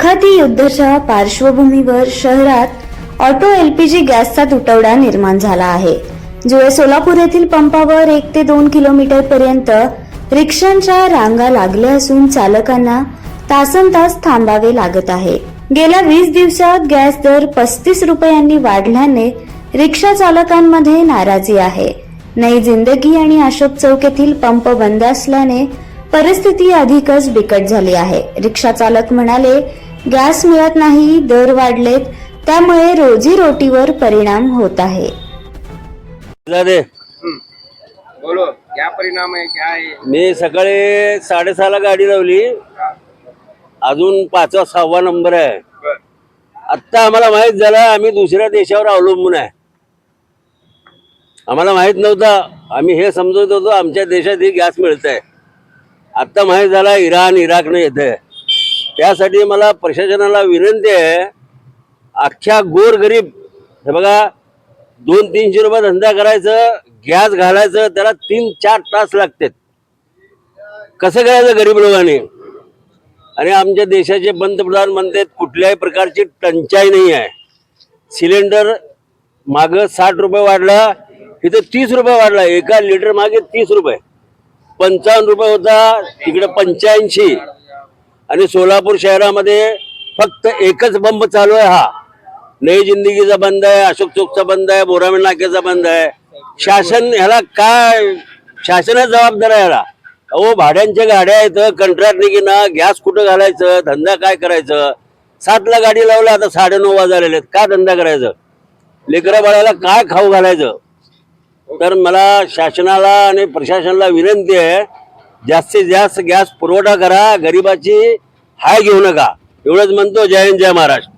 आखाती युद्धाच्या पार्श्वभूमीवर शहरात ऑटो एलपीजी गॅसचा तुटवडा निर्माण झाला आहे। जुळे सोलापूर येथील पंपावर 1 ते 2 किलोमीटर पर्यंत रिक्षांच्या रांगा लागल्या असून चालकांना तासनतास थांबावे लागत आहे। गेल्या 20 दिवसात गॅस दर 35 रुपयांनी वाढल्याने रिक्षा चालकांमध्ये नाराजी आहे। नई जिंदगी आणि अशोक चौक येथील पंप बंद असल्याने परिस्थिती अधिकच बिकट झाली आहे। रिक्षा चालक म्हणाले, गॅस मिळत नाही, दर वाढलेत, त्यामुळे रोजी रोटीवर परिणाम होत आहे। बोलो क्या परिणाम है, क्या है? मी सकाळी 6:30 ला गाडी लावली, अजून 5वा 6वा नंबर आहे। आता आम्हाला माहित झालं आम्ही दुसऱ्या देशावर अवलंबून आहे। आम्हाला माहित नव्हतं, आम्ही हे समजत होतो आमच्या देशात ही गॅस मिळतंय। आता माहित झाला इराण इराकने येते। त्यासाठी मला प्रशासनाला विनंती आहे, अख्ख्या गोरगरीब हे बघा 200-300 रुपये धंदा करायचं, गॅस घालायचं त्याला 3-4 तास लागतात। कसं करायचं गरीब लोकांनी? आणि आमच्या देशाचे पंतप्रधान म्हणतात कुठल्याही प्रकारची टंचाई नाही आहे। सिलेंडर माग 60 रुपये वाढला, इथं 30 रुपये वाढला, एका लिटर मागे 30 रुपये, 55 रुपये होता, तिकडे 85। आणि सोलापूर शहरामध्ये फक्त एकच पंप चालू आहे, हा नई जिंदगीचा बंद आहे, अशोक चौकचा बंद आहे, बोरामेल नाक्याचा बंद आहे। शासन ह्याला काय, शासनाचा जबाबदार आहे ह्याला? अहो भाड्यांच्या गाड्या आहेत, कंत्राटने की ना गॅस कुठं घालायचं, धंदा काय करायचं? 7 ला गाडी लावला, आता 9:30 वाजलेले आहेत, काय धंदा करायचं? लेकरा बाळाला काय खाऊ घालायचं? तर मला शासनाला आणि प्रशासनाला विनंती आहे, जास्तीत जास्त गॅस पुरवठा करा, गरिबाची हाय घेऊ नका। एवढंच म्हणतो। जय हिंद, जय महाराष्ट्र।